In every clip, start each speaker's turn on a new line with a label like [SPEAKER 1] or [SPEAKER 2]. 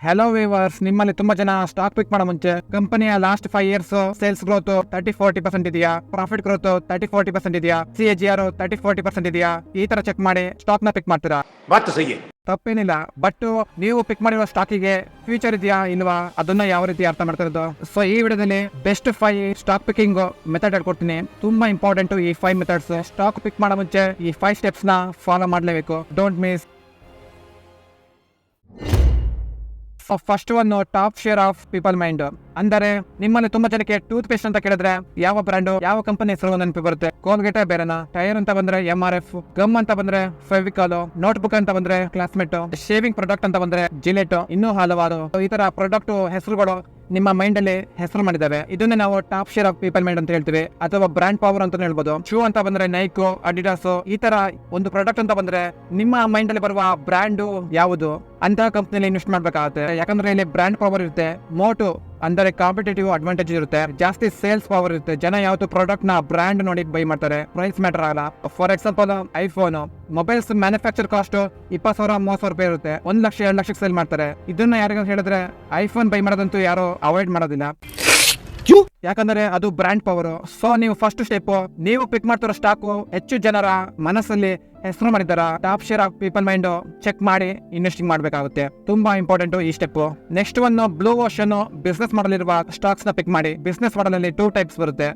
[SPEAKER 1] Hello viewers, ನಿಮ್ಮಲ್ಲಿ ತುಂಬಾ ಜನ ಸ್ಟಾಕ್ ಪಿಕ್ ಮಾಡೋ ಮುಂಚೆ ಕಂಪನಿಯ ಲಾಸ್ಟ್ 5 years ಸೇಲ್ಸ್ ಗ್ರೋತ್ 30-40% ಇದೆಯಾ, ಪ್ರಾಫಿಟ್ ಗ್ರೋತ್ 30-40% ಇದೆಯಾ, CAGR 30-40% ಇದೆಯಾ, ಈ ತರ ಚೆಕ್ ಮಾಡಿ ಸ್ಟಾಕ್ ನ ಪಿಕ್ ಮಾಡ್ತೀರಾ. ತಪ್ಪೇನಿಲ್ಲ, ಬಟ್ ನೀವು ಪಿಕ್ ಮಾಡಿರೋ ಸ್ಟಾಕಿಗೆ ಫ್ಯೂಚರ್ ಇದೆಯಾ ಇಲ್ವಾ ಅದನ್ನ ಯಾವ ರೀತಿ ಅರ್ಥ ಮಾಡ್ತಿರೋದು. ಸೊ ಈ ವಿಡಿಯೋದಲ್ಲಿ ಬೆಸ್ಟ್ 5 ಸ್ಟಾಕ್ ಪಿಕಿಂಗ್ ಮೆಥಡ್ ಹೇಳ್ಕೊಡ್ತೀನಿ. ತುಂಬಾ ಇಂಪಾರ್ಟೆಂಟ್ ಈ 5 ಮೆಥಡ್ಸ್. ಸ್ಟಾಕ್ ಪಿಕ್ ಮಾಡೋ ಮುಂಚೆ ಈ 5 ಸ್ಟೆಪ್ಸ್ ನ ಫಾಲೋ ಮಾಡಲೇಬೇಕು. Don't miss. First one, top share of people mind. ಅಂದರೆ ನಿಮ್ಮಲ್ಲಿ ತುಂಬಾ ಜನಕ್ಕೆ ಟೂತ್ ಪೇಸ್ಟ್ ಅಂತ ಕೇಳಿದ್ರೆ ಯಾವ ಬ್ರ್ಯಾಂಡ್, ಯಾವ ಕಂಪನಿ ಹೆಸರು ನೆನಪಿ ಬರುತ್ತೆ? ಕೋಲ್ಗೇಟ್ ಬೇರೆನಾ? ಟೈರ್ ಅಂತ ಬಂದ್ರೆ MRF, ಗಮ್ ಅಂತ ಬಂದ್ರೆ ಫೆವಿಕಾಲ್, ನೋಟ್ಬುಕ್ ಅಂತ ಬಂದ್ರೆ ಕ್ಲಾಸ್ಮೇಟ್, ಶೇವಿಂಗ್ ಪ್ರಾಡಕ್ಟ್ ಅಂತ ಬಂದ್ರೆ ಜಿಲೆಟ್, ಇನ್ನೂ ಹಲವಾರು ಈ ತರ ಪ್ರಾಡಕ್ಟ್ ಹೆಸರುಗಳು ನಿಮ್ಮ ಮೈಂಡ್ ಅಲ್ಲಿ ಹೆಸರು ಮಾಡಿದಾವೆ. ಇದನ್ನೇ ನಾವು top share of people mind ಅಂತ ಹೇಳ್ತೀವಿ, ಅಥವಾ ಬ್ರಾಂಡ್ ಪವರ್ ಅಂತ ಹೇಳ್ಬೋದು. ಶೂ ಅಂತ ಬಂದ್ರೆ ನೈಕೋ, ಅಡಿಡಾಸ್, ಈ ತರ ಒಂದು ಪ್ರಾಡಕ್ಟ್ ಅಂತ ಬಂದ್ರೆ ನಿಮ್ಮ ಮೈಂಡ್ ಅಲ್ಲಿ ಬರುವ ಬ್ರ್ಯಾಂಡ್ ಯಾವುದು ಅಂತ ಕಂಪನಿಯಲ್ಲಿ ಇನ್ವೆಸ್ಟ್ ಮಾಡ್ಬೇಕಾಗುತ್ತೆ. ಯಾಕಂದ್ರೆ ಇಲ್ಲಿ ಬ್ರ್ಯಾಂಡ್ ಪವರ್ ಇರುತ್ತೆ. ಮೋಟು ಅಂದರೆ ಕಾಂಪಿಟೇಟಿವ್ ಅಡ್ವಾಂಟೇಜ್ ಇರುತ್ತೆ, ಜಾಸ್ತಿ ಸೇಲ್ಸ್ ಪವರ್ ಇರುತ್ತೆ. ಜನ ಯಾವತ್ತು ಪ್ರಾಡಕ್ಟ್ ನ ಬ್ರ್ಯಾಂಡ್ ನೋಡಿ ಬೈ ಮಾಡ್ತಾರೆ, ಪ್ರೈಸ್ ಮ್ಯಾಟರ್ ಆಗಲ್ಲ. For example iPhone mobiles manufacture cost 20,000-30,000 ರೂಪಾಯಿ ಇರುತ್ತೆ. 1 ಲಕ್ಷ 2 ಲಕ್ಷಕ್ಕೆ ಸೇಲ್ ಮಾಡ್ತಾರೆ. ಇದನ್ನ ಯಾರಿಗಾದ್ರು ಹೇಳಿದ್ರೆ ಐಫೋನ್ ಬೈ ಮಾಡೋದಂತೂ ಯಾರು ಅವಾಯ್ಡ್ ಮಾಡೋದಿಲ್ಲ, ಯಾಕಂದ್ರೆ ಅದು ಬ್ರ್ಯಾಂಡ್ ಪವರ್. ಸೊ ನೀವು ಫಸ್ಟ್ ಸ್ಟೆಪ್, ನೀವು ಪಿಕ್ ಮಾಡ್ತಿರೋ ಸ್ಟಾಕ್ ಹೆಚ್ಚು ಜನರ ಮನಸ್ಸಲ್ಲಿ ಹೆಸರು ಮಾಡಿದಾರ, top share of people mind check ಮಾಡಿ ಇನ್ವೆಸ್ಟಿಂಗ್ ಮಾಡಬೇಕಾಗುತ್ತೆ. ತುಂಬಾ ಇಂಪಾರ್ಟೆಂಟ್ ಈ step. Next one, blue ocean business model ಇರುವ ಸ್ಟಾಕ್ಸ್ ನ ಪಿಕ್ ಮಾಡಿ. ಬಿಸ್ನೆಸ್ ಮಾಡಲ್ ಅಲ್ಲಿ 2 ಟೈಪ್ಸ್ ಬರುತ್ತೆ,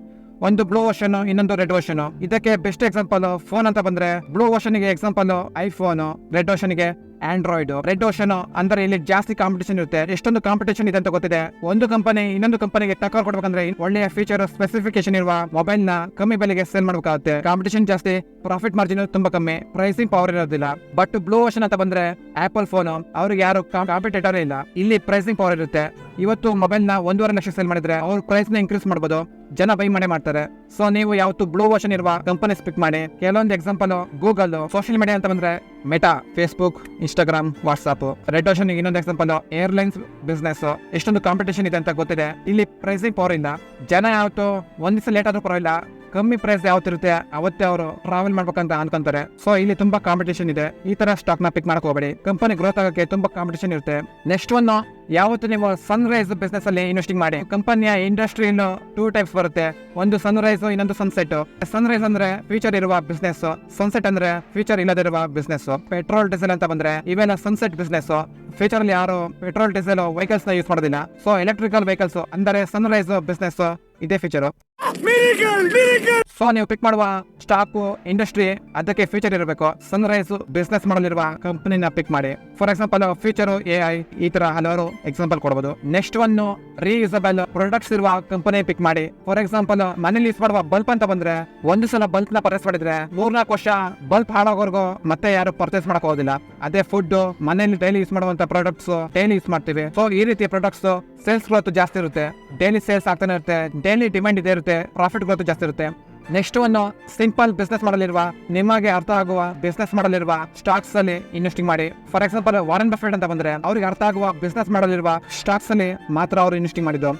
[SPEAKER 1] ಒಂದು ಬ್ಲೂ ಓಷನ್, ಇನ್ನೊಂದು ರೆಡ್ ಓಷನ್. ಇದಕ್ಕೆ ಬೆಸ್ಟ್ ಎಕ್ಸಾಂಪಲ್ ಫೋನ್ ಅಂತ ಬಂದ್ರೆ ಬ್ಲೂ ಓಷನ್ ಗೆ ಎಕ್ಸಾಂಪಲ್ ಐಫೋನ್, ರೆಡ್ ಓಷನ್ ಗೆ ಆಂಡ್ರಾಯ್ಡ್. ರೆಡ್ ಓಷನ್ ಅಂದ್ರೆ ಇಲ್ಲಿ ಜಾಸ್ತಿ ಕಾಂಪಿಟೇಷನ್ ಇರುತ್ತೆ. ಎಷ್ಟೊಂದು ಕಾಂಪಿಟೇಷನ್ ಇದೆ ಅಂತ ಗೊತ್ತಿದೆ. ಒಂದು ಕಂಪನಿ ಇನ್ನೊಂದು ಕಂಪನಿಗೆ ಟಕ್ಕರ್ ಕೊಡ್ಬೇಕಂದ್ರೆ ಒಳ್ಳೆಯ ಫೀಚರ್ ಸ್ಪೆಸಿಫಿಕೇಶನ್ ಇರುವ ಮೊಬೈಲ್ ನ ಕಮ್ಮಿ ಬೆಲೆಗೆ ಸೇಲ್ ಮಾಡಬೇಕಾಗುತ್ತೆ. ಕಾಂಪಿಟೇಷನ್ ಜಾಸ್ತಿ, ಪ್ರಾಫಿಟ್ ಮಾರ್ಜಿನ್ ತುಂಬಾ ಕಮ್ಮಿ, ಪ್ರೈಸಿಂಗ್ ಪವರ್ ಇರೋದಿಲ್ಲ. ಬಟ್ ಬ್ಲೂ ಓಷನ್ ಅಂತ ಬಂದ್ರೆ ಆಪಲ್ ಫೋನ್, ಅವ್ರಿಗೆ ಯಾರು ಕಾಂಪಿಟೇಟರ್ ಇಲ್ಲ. ಇಲ್ಲಿ ಪ್ರೈಸಿಂಗ್ ಪವರ್ ಇರುತ್ತೆ. ಇವತ್ತು ಮೊಬೈಲ್ ನ 1.5 ಲಕ್ಷ ಸೇಲ್ ಮಾಡಿದ್ರೆ ಅವ್ರ ಪ್ರೈಸ್ ನ ಇನ್ಕ್ರೀಸ್ ಮಾಡಬಹುದು, ಜನ ಬೈ ಮಾಡ್ತಾರೆ. ಸೊ ನೀವು ಯಾವತ್ತು ಬ್ಲೂ ಓಷನ್ ಇರುವ ಕಂಪನೀಸ್ ಪಿಕ್ ಮಾಡಿ. ಕೆಲವೊಂದು ಎಕ್ಸಾಂಪಲ್ ಗೂಗಲ್, ಸೋಷಿಯಲ್ ಮೀಡಿಯಾ ಅಂತ ಬಂದ್ರೆ meta, Facebook, Instagram, WhatsApp. Red ocean ಇನ್ನೊಂದು ಎಕ್ಸಾಂಪಲ್ ಏರ್ಲೈನ್ಸ್ ಬಿಸ್ನೆಸ್. ಎಷ್ಟೊಂದು ಕಾಂಪಿಟೇಷನ್ ಇದೆ ಅಂತ ಗೊತ್ತಿದೆ. ಇಲ್ಲಿ ಪ್ರೈಸಿಂಗ್ ಪವರ್ ಇಲ್ಲ. ಜನ ಯಾವತ್ತು ಒಂದ್ ದಿವಸ ಲೇಟ್ ಆದ್ರೂ ಪರವಾಗಿಲ್ಲ, ಕಮ್ಮಿ ಪ್ರೈಸ್ ಯಾವತ್ತಿರುತ್ತೆ ಅವತ್ತೇ ಅವರು ಟ್ರಾವೆಲ್ ಮಾಡ್ಬೇಕಂತ ಅನ್ಕೊಂತಾರೆ. ಸೊ ಇಲ್ಲಿ ತುಂಬಾ ಕಾಂಪಿಟೇಷನ್ ಇದೆ. ಈ ತರ ಸ್ಟಾಕ್ ನ ಪಿಕ್ ಮಾಡಕ್ ಹೋಗಬೇಡಿ. ಕಂಪನಿ ಗ್ರೋತ್ ಆಗಕ್ಕೆ ತುಂಬಾ ಕಾಂಪಿಟೇಷನ್ ಇರುತ್ತೆ. ನೆಕ್ಸ್ಟ್ ಒನ್, ಯಾವತ್ತು ನೀವು ಸನ್ರೈಸ್ ಬಿಸ್ನೆಸ್ ಅಲ್ಲಿ ಇನ್ವೆಸ್ಟಿಂಗ್ ಮಾಡಿ. ಕಂಪನಿಯ ಇಂಡಸ್ಟ್ರಿ 2 ಟೈಪ್ಸ್ ಬರುತ್ತೆ, ಒಂದು ಸನ್ರೈಸ್, ಇನ್ನೊಂದು ಸನ್ಸೆಟ್. ಸನ್ರೈಸ್ ಅಂದ್ರೆ ಫ್ಯೂಚರ್ ಇರುವ ಬಿಸ್ನೆಸ್, ಸನ್ಸೆಟ್ ಅಂದ್ರೆ ಫ್ಯೂಚರ್ ಇಲ್ಲದಿರುವ ಬಿಸ್ನೆಸ್. ಪೆಟ್ರೋಲ್ ಡೀಸೆಲ್ ಅಂತ ಬಂದ್ರೆ ಇವೆಲ್ಲ ಸನ್ಸೆಟ್ ಬಿಸ್ನೆಸ್. ಫ್ಯೂಚರ್ ಅಲ್ಲಿ ಯಾರು ಪೆಟ್ರೋಲ್ ಡೀಸೆಲ್ ವೆಹಿಕಲ್ಸ್ ನ ಯೂಸ್ ಮಾಡೋದಿಲ್ಲ. ಸೊ ಎಲೆಕ್ಟ್ರಿಕಲ್ ವೆಹಿಕಲ್ಸ್ ಅಂದರೆ ಸನ್ರೈಸ್ ಬಿಸ್ನೆಸ್ ಇದೇ ಫ್ಯೂಚರ್. ಸೊ ನೀವು ಪಿಕ್ ಮಾಡುವ ಸ್ಟಾಕ್ ಇಂಡಸ್ಟ್ರಿ ಅದಕ್ಕೆ ಫ್ಯೂಚರ್ ಇರಬೇಕು. ಸನ್ರೈಸ್ ಬಿಸ್ನೆಸ್ ಮಾಡಲಿರುವ ಕಂಪನಿನ ಪಿಕ್ ಮಾಡಿ. ಫಾರ್ ಎಕ್ಸಾಂಪಲ್ ಫ್ಯೂಚರ್ AI, ಈ ತರ ಹಲವಾರು ಎಕ್ಸಾಂಪಲ್ ಕೊಡಬಹುದು. ನೆಕ್ಸ್ಟ್ ಒನ್, ರೀಯೂಸಬಲ್ ಪ್ರಾಡಕ್ಟ್ಸ್ ಇರುವ ಕಂಪನಿ ಪಿಕ್ ಮಾಡಿ. ಫಾರ್ ಎಕ್ಸಾಂಪಲ್ ಮನೇಲಿ ಯೂಸ್ ಮಾಡುವ ಬಲ್ಬ್ ಅಂತ ಬಂದ್ರೆ ಒಂದು ಸಲ ಬಲ್ಬ್ ನ ಪರ್ಚೇಸ್ ಮಾಡಿದ್ರೆ 3-4 ವರ್ಷ ಬಲ್ಬ್ ಹಾಳಾಗೋರ್ಗು ಮತ್ತೆ ಯಾರು ಪರ್ಚೇಸ್ ಮಾಡಕ್ ಹೋಗೋದಿಲ್ಲ. ಅದೇ ಫುಡ್, ಮನೇಲಿ ಡೈಲಿ ಯೂಸ್ ಮಾಡುವಂತ ಪ್ರಾಡಕ್ಟ್ಸ್ ಡೈಲಿ ಯೂಸ್ ಮಾಡ್ತೀವಿ. ಸೊ ಈ ರೀತಿಯ ಪ್ರಾಡಕ್ಟ್ಸ್ ಸೇಲ್ಸ್ ಗ್ರೋತ್ ಜಾಸ್ತಿ ಇರುತ್ತೆ, ಡೈಲಿ ಸೇಲ್ಸ್ ಆಗ್ತಾನೆ ಇರುತ್ತೆ, ಡೈಲಿ ಡಿಮ್ಯಾಂಡ್ ಇದೆ ಇರುತ್ತೆ, ಪ್ರಾಫಿಟ್ ಗ್ರೋತ್ ಜಾಸ್ತಿ ಇರುತ್ತೆ. ನೆಕ್ಸ್ಟ್ ಒನ್, ಸಿಂಪಲ್ ಬಿಸ್ನೆಸ್ ಮಾಡಲಿರುವ, ನಿಮಗೆ ಅರ್ಥ ಆಗುವ ಬಿಸ್ನೆಸ್ ಮಾಡಲಿರುವ ಸ್ಟಾಕ್ಸ್ ಅಲ್ಲಿ ಇನ್ವೆಸ್ಟಿಂಗ್ ಮಾಡಿ. ಫಾರ್ ಎಕ್ಸಾಂಪಲ್ ವಾರನ್ ಬಫೆಟ್ ಅಂತ ಬಂದ್ರೆ ಅವ್ರಿಗೆ ಅರ್ಥ ಆಗುವ ಬಿಸ್ನೆಸ್ ಮಾಡಲಿರುವ ಸ್ಟಾಕ್ಸ್ ಅಲ್ಲಿ ಮಾತ್ರ ಅವರು ಇನ್ವೆಸ್ಟಿಂಗ್ ಮಾಡಿದ್ದು.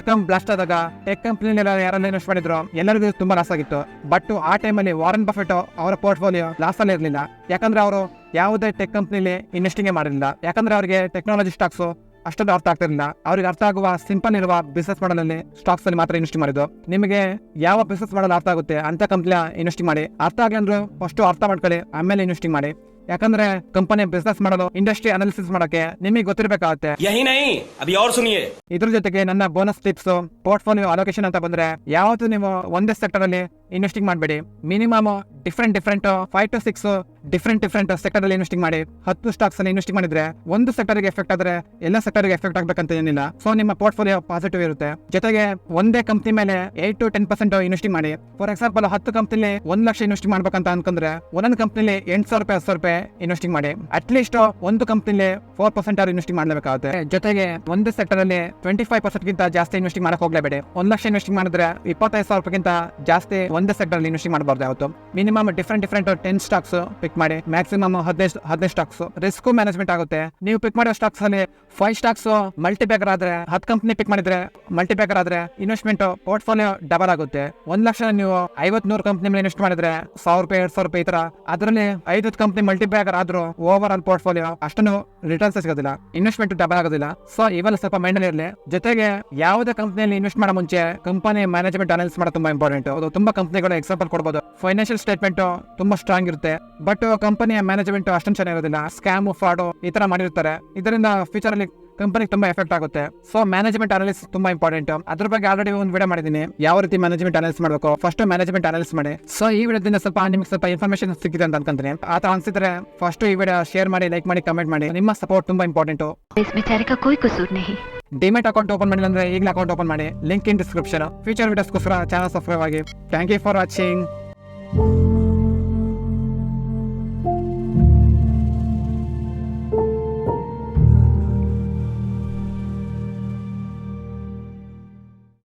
[SPEAKER 1] .com ಬ್ಲಾಸ್ಟ್ ಆದಾಗ ಟೆಕ್ ಕಂಪನಿ ಯಾರೆಲ್ಲ ಇನ್ವೆಸ್ಟ್ ಮಾಡಿದ್ರು ಎಲ್ಲರಿಗೂ ತುಂಬಾ ಲಾಸ್ ಆಗಿತ್ತು. ಬಟ್ ಆ ಟೈಮಲ್ಲಿ ವಾರನ್ ಬಫೆಟ್ ಅವರ ಪೋರ್ಟ್ಫೋಲಿಯೋ ಲಾಸ್ ಅಲ್ಲಿ ಇರಲಿಲ್ಲ, ಯಾಕಂದ್ರೆ ಅವರು ಯಾವುದೇ ಟೆಕ್ ಕಂಪನಿಲಿ ಇನ್ವೆಸ್ಟಿಂಗ್ ಮಾಡಿರಲಿಲ್ಲ. ಯಾಕಂದ್ರೆ ಅವರಿಗೆ ಟೆಕ್ನಾಲಜಿ ಸ್ಟಾಕ್ಸ್ ಅಷ್ಟೊಂದು ಅರ್ಥ ಆಗ್ತಿರಲಿಲ್ಲ. ಅವ್ರಿಗೆ ಅರ್ಥ ಆಗುವ ಸಿಂಪಲ್ ಇರುವ ಬಿಸ್ನೆಸ್ ಮಾಡಲಲ್ಲಿ ಸ್ಟಾಕ್ಸ್ ಅಲ್ಲಿ ಮಾತ್ರ ಇನ್ವೆಸ್ಟ್ ಮಾಡಿದ್ದು. ನಿಮಗೆ ಯಾವ ಬಿಸ್ನೆಸ್ ಮಾಡಲು ಅರ್ಥ ಆಗುತ್ತೆ ಅಂತ ಕಂಪ್ನಿ ಇನ್ವೆಸ್ಟಿಂಗ್ ಮಾಡಿ. ಅರ್ಥ ಆಗಲಿ ಅಂದ್ರೆ ಫಸ್ಟ್ ಅರ್ಥ ಮಾಡ್ಕೊಳ್ಳಿ, ಆಮೇಲೆ ಇನ್ವೆಸ್ಟಿಂಗ್ ಮಾಡಿ. ಯಾಕಂದ್ರೆ ಕಂಪನಿ ಬಿಸ್ನೆಸ್ ಮಾಡಲು ಇಂಡಸ್ಟ್ರಿ ಅನಾಲಿಸಿಸ್ ಮಾಡಕ್ಕೆ ನಿಮಗೆ ಗೊತ್ತಿರಬೇಕಾಗುತ್ತೆ. ಇದ್ರ ಜೊತೆಗೆ ನನ್ನ ಬೋನಸ್ ಟಿಪ್ಸ್, ಪೋರ್ಟ್ಫೋಲಿಯೋ ಅಲೋಕೇಶನ್ ಅಂತ ಬಂದ್ರೆ ಯಾವತ್ತು ನೀವು ಒಂದೇ ಸೆಕ್ಟರ್ ಅಲ್ಲಿ ಇನ್ವೆಸ್ಟಿಂಗ್ ಮಾಡಬೇಡಿ. Minimum different 5 to 6 different sector ಅಲ್ಲಿ ಇನ್ವೆಸ್ಟಿಂಗ್ ಮಾಡಿ. 10 ಸ್ಟಾಕ್ಸ್ ಅಲ್ಲಿ ಇನ್ವೆಸ್ಟಿಂಗ್ ಮಾಡಿದ್ರೆ ಒಂದು ಸೆಕ್ಟರ್ ಗೆ ಎಫೆಕ್ಟ್ ಆದ್ರೆ ಎಲ್ಲ ಸೆಕ್ಟರ್ ಗೆ ಎಫೆಕ್ಟ್ ಆಗ್ಬೇಕಂತ ಏನಿಲ್ಲ. ಸೊ ನಿಮ್ಮ ಪೋರ್ಟ್ಫೋಲಿಯೋ ಪಾಸಿಟಿವ್ ಇರುತ್ತೆ. ಜೊತೆಗೆ ಒಂದೇ ಕಂಪನಿ ಮೇಲೆ 8 to 10% ಇನ್ವೆಸ್ಟಿಂಗ್ ಮಾಡಿ. ಫಾರ್ ಎಕ್ಸಾಂಪಲ್ 10 ಕಂಪನಿಲಿ 1 ಲಕ್ಷ ಇನ್ವೆಸ್ಟಿಂಗ್ ಮಾಡ್ಬೇಕಂತ ಅನ್ಕೊಂಡ್ರೆ ಒಂದೊಂದು ಕಂಪನಿಲಿ 8,000 ರೂಪಾಯಿ 10,000 ರೂಪಾಯಿ ಇನ್ವೆಸ್ಟಿಂಗ್ ಮಾಡಿ. ಅಟ್ಲೀಸ್ಟ್ ಒಂದು ಕಂಪನಿಲಿ 4% ಇನ್ವೆಸ್ಟಿಂಗ್ ಮಾಡಲೇಬೇಕಾಗುತ್ತೆ. ಜೊತೆಗೆ ಒಂದು ಸೆಕ್ಟರ್ ಅಲ್ಲಿ 25% ಗಿಂತ ಜಾಸ್ತಿ ಇನ್ವೆಸ್ಟಿಂಗ್ ಮಾಡಕ್ ಹೋಗ್ಲೇಬೇಡಿ. 1 ಲಕ್ಷ ಇನ್ವೆಸ್ಟಿಂಗ್ ಮಾಡಿದ್ರೆ 25,000 ರೂಪಾಯಿಗಿಂತ ಜಾಸ್ತಿ ಒಂದೇ ಸೆಕ್ಟರ್ ಇನ್ವೆಸ್ಟ್ ಮಾಡಬಾರ್ದು. ಯಾವತ್ತು ಮಿನಿಮಮ್ ಡಿಫ್ರೆಂಟ್ 10 ಸ್ಟಾಕ್ಸ್ ಪಿಕ್ ಮಾಡಿ, ಮ್ಯಾಕ್ಸಿಮಮ್ 15 ಸ್ಟಾಕ್ಸ್. ರಿಸ್ಕ್ ಮ್ಯಾನೇಜ್ಮೆಂಟ್ ಆಗುತ್ತೆ. ನೀವು ಪಿಕ್ ಮಾಡೋ ಸ್ಟಾಕ್ಸ್ ಅಲ್ಲಿ 5 ಸ್ಟಾಕ್ಸ್ ಮಲ್ಟಿಪ್ಯಾಕರ್ ಆದ್ರೆ 10 ಕಂಪ್ನಿ ಪಿಕ್ ಮಾಡಿದ್ರೆ ಮಲ್ಟಿಪ್ಯಾಕರ್ ಆದ್ರೆ ಇನ್ವೆಸ್ಟ್ಮೆಂಟ್ ಪೋರ್ಟ್ಫೋಲಿಯೋ ಡಬಲ್ ಆಗುತ್ತೆ. 1 ಲಕ್ಷ ನೀವು 50-100 ಕಂಪ್ನಿ ಮೇಲೆ ಇನ್ವೆಸ್ಟ್ ಮಾಡಿದ್ರೆ 1,000 ರೂಪಾಯಿ ಈ ತರ, ಅದರಲ್ಲಿ 5 ಕಂಪ್ನಿ ಮಲ್ಟಿಪ್ಯಾಕರ್ ಆದ್ರೂ ಓವರ್ ಆಲ್ ಪೋರ್ಟ್ಫೋಲಿಯೋ ಅಷ್ಟನ್ನು ರಿಟರ್ನ್ಸ್ ಸಿಗೋದಿಲ್ಲ, ಇನ್ವೆಸ್ಟ್ಮೆಂಟ್ ಡಬಲ್ ಆಗೋದಿಲ್ಲ. ಸೊ ಇವೆಲ್ಲ ಸ್ವಲ್ಪ ಮೈಂಡ್ ಅಲ್ಲಿ ಇರಲಿ. ಜೊತೆಗೆ ಯಾವುದೇ ಕಂಪ್ನಿಯಲ್ಲಿ ಇನ್ವೆಸ್ಟ್ ಮಾಡೋ ಮುಂಚೆ ಕಂಪನಿ ಮ್ಯಾನೇಜ್ಮೆಂಟ್ ಅನಾಲಿಸಿಸ್ ಮಾಡೋದು ತುಂಬಾ ಇಂಪಾರ್ಟೆಂಟ್. ಅದು ತುಂಬಾ ಕಂಪ್ನಿಗಳು ಎಕ್ಸಾಂಪಲ್ ಕೊಡಬಹುದು. ಫೈನಾನ್ಷಿಯಲ್ ಸ್ಟೇಟ್ಮೆಂಟ್ ತುಂಬಾ ಸ್ಟ್ರಾಂಗ್ ಇರುತ್ತೆ, ಬಟ್ ಕಂಪನಿಯ ಮ್ಯಾನೇಜ್ಮೆಂಟ್ ಅಷ್ಟೊಂದು ಚೆನ್ನಾಗಿರೋದಿಲ್ಲ. ಸ್ಕ್ಯಾಮ್, ಫ್ರಾಡ್ ಈ ತರ ಮಾಡಿರ್ತಾರೆ. ಇದರಿಂದ ಫ್ಯೂಚರ್ ಅಲ್ಲಿ ಕಂಪನಿ ತುಂಬಾ ಎಫೆಕ್ಟ್ ಆಗುತ್ತೆ. ಸೊ ಮ್ಯಾನೇಜ್ಮೆಂಟ್ ಅನಾಲಿಸಿಸ್ ತುಂಬಾ ಇಂಪಾರ್ಟೆಂಟ್. ಅದ್ರ ಬಗ್ಗೆ ಆಲ್ರೆಡಿ ಒಂದು ವಿಡಿಯೋ ಮಾಡಿದ್ದೀನಿ, ಯಾವ ರೀತಿ ಮ್ಯಾನೇಜ್ಮೆಂಟ್ ಅನಾಲಿಸಿಸ್ ಮಾಡಬೇಕು. ಫಸ್ಟ್ ಮ್ಯಾನೇಜ್ಮೆಂಟ್ ಅನಾಲಿಸಿಸ್ ಮಾಡಿ. ಸೊ ಈ ವಿಡಿಯೋದಿಂದ ನಿಮ್ಗೆ ಸ್ವಲ್ಪ ಇನ್ಫಾರ್ಮೇಶನ್ ಸಿಕ್ಕಿದೆ ಅಂತ ಅನ್ಕೊಂತೀನಿ. ಆ ತರ ಅನ್ಸಿದ್ರೆ ಫಸ್ಟ್ ಈ ವಿಡಿಯೋ ಶೇರ್ ಮಾಡಿ, ಲೈಕ್ ಮಾಡಿ, ಕಮೆಂಟ್ ಮಾಡಿ. ನಿಮ್ಮ ಸಪೋರ್ಟ್ ತುಂಬಾ ಇಂಪಾರ್ಟೆಂಟ್. ಡಿಮೆಟ್ ಅಕೌಂಟ್ ಓಪನ್ ಮಾಡಿಲ್ಲ ಅಂದ್ರೆ ಈಗಲೇ ಅಕೌಂಟ್ ಓಪನ್ ಮಾಡಿ, ಲಿಂಕ್ ಇನ್ ಡಿಸ್ಕ್ರಿಪ್ಷನ್. ಫ್ಯೂಚರ್ ವಿಡಿಯೋಸ್ಗೋಸ್ಕರ ಚಾನಲ್ ಸಬ್ಸ್ಕ್ರೈಬ್ ಆಗಿ. Thank you for watching.